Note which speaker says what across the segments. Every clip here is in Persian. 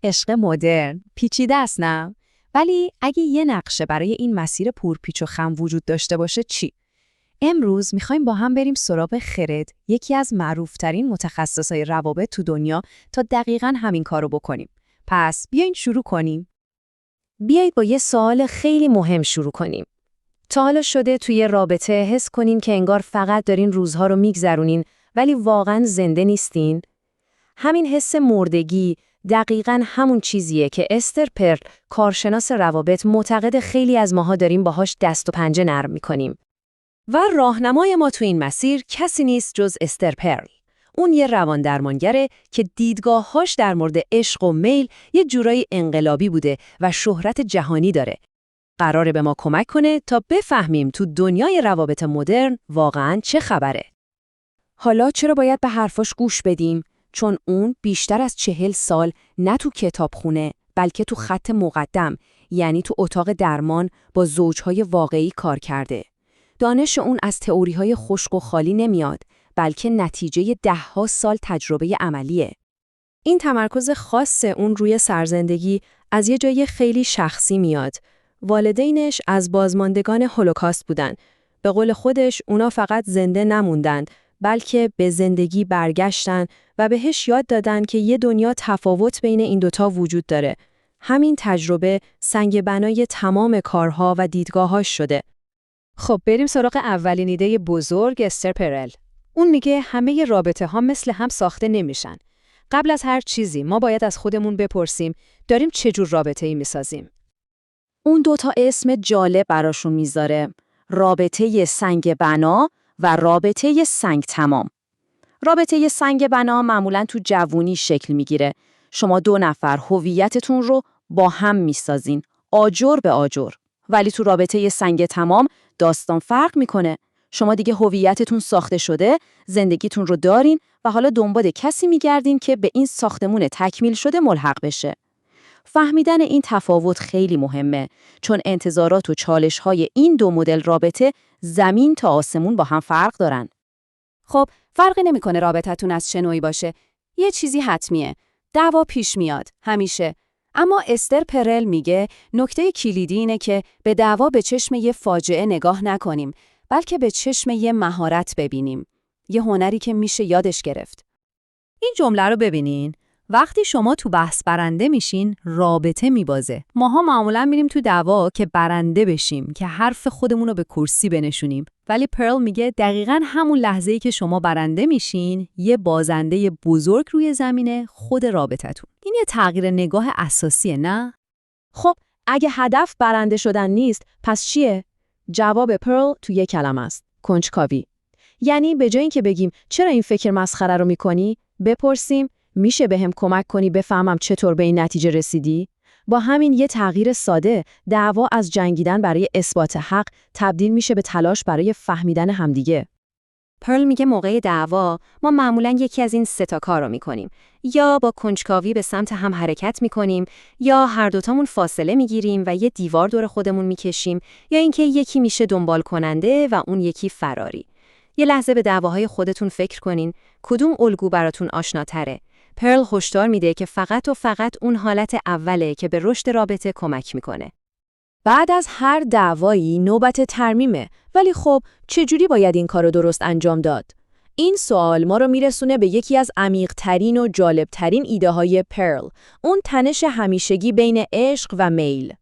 Speaker 1: عشق مدرن پیچیده است نه؟ ولی اگه یه نقشه برای این مسیر پرپیچ و خم وجود داشته باشه چی؟ امروز میخوایم با هم بریم سراغ خرد، یکی از معروفترین متخصصای روابط تو دنیا، تا دقیقاً همین کارو بکنیم. پس بیاین شروع کنیم.
Speaker 2: بیایید با یه سوال خیلی مهم شروع کنیم. تا حالا شده توی رابطه حس کنین که انگار فقط دارین روزها رو میگذرونین ولی واقعاً زنده نیستین؟ همین حس مردگی دقیقاً همون چیزیه که استر پرل، کارشناس روابط، معتقد خیلی از ماها داریم باهاش دست و پنجه نرم میکنیم. و راهنمای ما تو این مسیر کسی نیست جز استر پرل. اون یه رواندرمانگره که دیدگاه‌هاش در مورد عشق و میل یه جورایی انقلابی بوده و شهرت جهانی داره. قراره به ما کمک کنه تا بفهمیم تو دنیای روابط مدرن واقعاً چه خبره. حالا چرا باید به حرفاش گوش بدیم؟ چون اون بیشتر از 40 سال نه تو کتابخونه بلکه تو خط مقدم، یعنی تو اتاق درمان با زوجهای واقعی کار کرده. دانش اون از تئوری‌های خشک و خالی نمیاد، بلکه نتیجه 10 سال تجربه عملیه. این تمرکز خاص اون روی سرزندگی از یه جای خیلی شخصی میاد. والدینش از بازماندگان هولوکاست بودن. به قول خودش اونا فقط زنده نموندن، بلکه به زندگی برگشتن و بهش یاد دادن که یه دنیا تفاوت بین این دوتا وجود داره. همین تجربه سنگ بنای تمام کارها و دیدگاهاش شده.
Speaker 1: خب بریم سراغ اولین ایده بزرگ استر پرل. اون میگه همه رابطه ها مثل هم ساخته نمیشن. قبل از هر چیزی ما باید از خودمون بپرسیم داریم چه جور رابطه‌ای میسازیم.
Speaker 2: اون دوتا اسم جالب براشون میذاره. رابطه سنگ بنا و رابطه سنگ تمام. رابطه سنگ بنا معمولاً تو جوونی شکل میگیره. شما 2 نفر هویتتون رو با هم میسازین، آجر به آجر. ولی تو رابطه سنگ تمام داستان فرق میکنه. شما دیگه هویتتون ساخته شده، زندگیتون رو دارین و حالا دنبال کسی میگردین که به این ساختمون تکمیل شده ملحق بشه. فهمیدن این تفاوت خیلی مهمه، چون انتظارات و چالش‌های این 2 مدل رابطه زمین تا آسمون با هم فرق دارن.
Speaker 1: خب فرقی نمیکنه رابطتون از چه نوعی باشه. یه چیزی حتمیه. دعوا پیش میاد همیشه. اما استر پرل میگه نکته کلیدی اینه که به دعوا به چشم یه فاجعه نگاه نکنیم، بلکه به چشم یه مهارت ببینیم. یه هنری که میشه یادش گرفت. این جمله رو ببینین. وقتی شما تو بحث برنده میشین، رابطه میبازه. ماها معمولا میریم تو دعوا که برنده بشیم، که حرف خودمون رو به کرسی بنشونیم. ولی پرل میگه دقیقاً همون لحظه‌ای که شما برنده میشین، یه بازنده بزرگ روی زمینه خود رابطتون. این یه تغییر نگاه اساسیه، نه؟
Speaker 2: خب اگه هدف برنده شدن نیست، پس چیه؟ جواب پرل تو 1 کلمه است: کنجکاوی. یعنی به جای اینکه بگیم چرا این فکر مسخره رو میکنی، بپرسیم میشه بهم کمک کنی بفهمم چطور به این نتیجه رسیدی؟ با همین یه تغییر ساده، دعوا از جنگیدن برای اثبات حق تبدیل میشه به تلاش برای فهمیدن همدیگه.
Speaker 3: پرل میگه موقع دعوا ما معمولاً یکی از این 3 تا کار رو میکنیم. یا با کنجکاوی به سمت هم حرکت میکنیم، یا هر دوتامون فاصله میگیریم و یه دیوار دور خودمون میکشیم، یا اینکه یکی میشه دنبال کننده و اون یکی فراری. یه لحظه به دعواهای خودتون فکر کنین، کدوم الگو براتون آشناتره؟ پرل هشدار میده که فقط و فقط اون حالت اوله که به رشد رابطه کمک میکنه.
Speaker 2: بعد از هر دعوایی نوبت ترمیمه، ولی خب چجوری باید این کارو درست انجام داد؟ این سوال ما رو میرسونه به یکی از عمیق‌ترین و جالب‌ترین ایده‌های پرل، اون تنش همیشگی بین عشق و میل.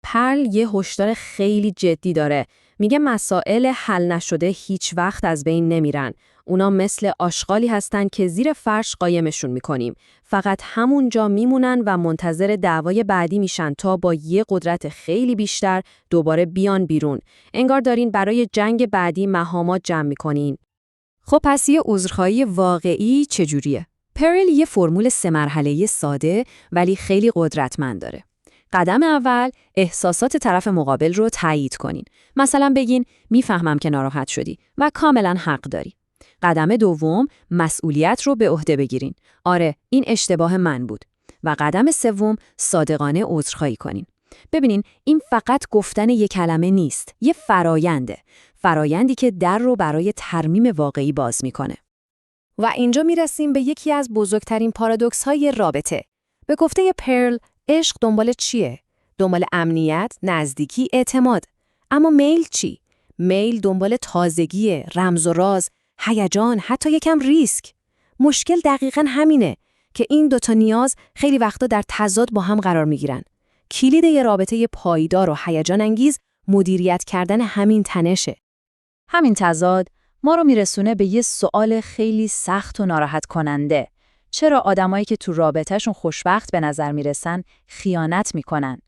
Speaker 2: پرل یه هشدار خیلی جدی داره. میگه مسائل حل نشده هیچ وقت از بین نمیرن. اونا مثل آشغالی هستن که زیر فرش قایمشون میکنیم. فقط همونجا میمونن و منتظر دعوای بعدی میشن تا با یه قدرت خیلی بیشتر دوباره بیان بیرون. انگار دارین برای جنگ بعدی مهامات جمع میکنین.
Speaker 1: خب پس یه عذرخواهی واقعی چجوریه؟ پرل یه فرمول 3 مرحله‌ای ساده ولی خیلی قدرتمند داره. قدم اول، احساسات طرف مقابل رو تایید کنین. مثلا بگین میفهمم که ناراحت شدی و کاملا حق داری. قدم دوم، مسئولیت رو به عهده بگیرین. آره، این اشتباه من بود. و قدم سوم، صادقانه عذرخواهی کنین. ببینین، این فقط گفتن یک کلمه نیست، یه فراینده. فرایندی که در رو برای ترمیم واقعی باز میکنه. و اینجا میرسیم به یکی از بزرگترین پارادوکس‌های رابطه.
Speaker 2: به گفته پرل، عشق دنبال چیه؟ دنبال امنیت، نزدیکی، اعتماد. اما میل چی؟ میل دنبال تازگی، رمز و راز، هیجان، حتی یکم ریسک. مشکل دقیقاً همینه که این دوتا نیاز خیلی وقتا در تضاد با هم قرار میگیرن. کلید یه رابطه پایدار و هیجان انگیز مدیریت کردن همین تنشه.
Speaker 1: همین تضاد ما رو میرسونه به یه سوال خیلی سخت و ناراحت کننده. چرا آدمایی که تو رابطهشون خوشبخت به نظر میرسن خیانت میکنن؟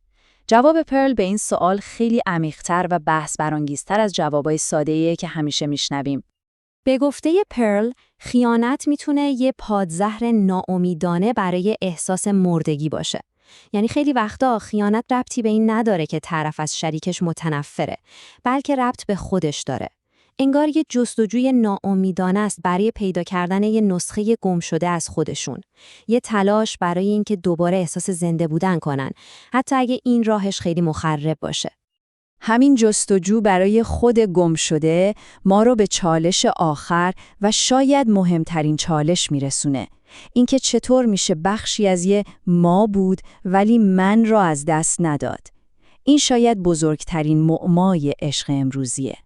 Speaker 1: جواب پرل به این سوال خیلی عمیق‌تر و بحث برانگیزتر از جوابای ساده‌ایه که همیشه میشنویم.
Speaker 3: به گفته پرل، خیانت میتونه یه پادزهر ناامیدانه برای احساس مردگی باشه. یعنی خیلی وقتا خیانت ربطی به این نداره که طرف از شریکش متنفره، بلکه ربط به خودش داره. انگار یه جستجوی ناامیدانه است برای پیدا کردن یه نسخه گم شده از خودشون. یه تلاش برای اینکه دوباره احساس زنده بودن کنن، حتی اگه این راهش خیلی مخرب باشه.
Speaker 1: همین جستجو برای خود گم شده ما رو به چالش آخر و شاید مهمترین چالش میرسونه. اینکه چطور میشه بخشی از یه ما بود ولی من را از دست نداد. این شاید بزرگترین معمای عشق امروزیه.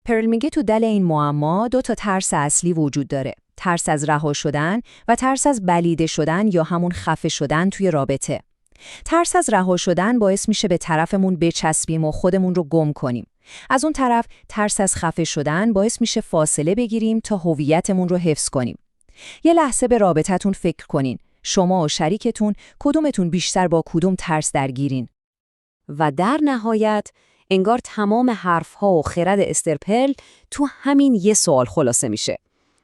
Speaker 2: پرل میگه تو دل این معما 2 ترس اصلی وجود داره. ترس از رها شدن و ترس از بلیده شدن یا همون خفه شدن توی رابطه. ترس از رها شدن باعث میشه به طرفمون بچسبیم و خودمون رو گم کنیم. از اون طرف ترس از خفه شدن باعث میشه فاصله بگیریم تا هویتمون رو حفظ کنیم. یه لحظه به رابطتون فکر کنین. شما و شریکتون کدومتون بیشتر با کدوم ترس درگیرین؟
Speaker 3: و در نهایت، انگار تمام حرفها و خرد استر پرل تو همین یه سوال خلاصه میشه.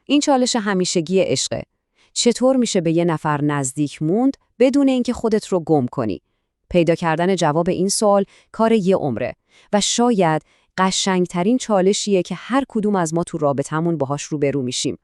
Speaker 3: این چالش همیشگی عشقه. چطور میشه به یه نفر نزدیک موند بدون اینکه خودت رو گم کنی؟ پیدا کردن جواب این سوال کار یه عمره و شاید قشنگترین چالشیه که هر کدوم از ما تو رابطمون باهاش روبرو میشیم.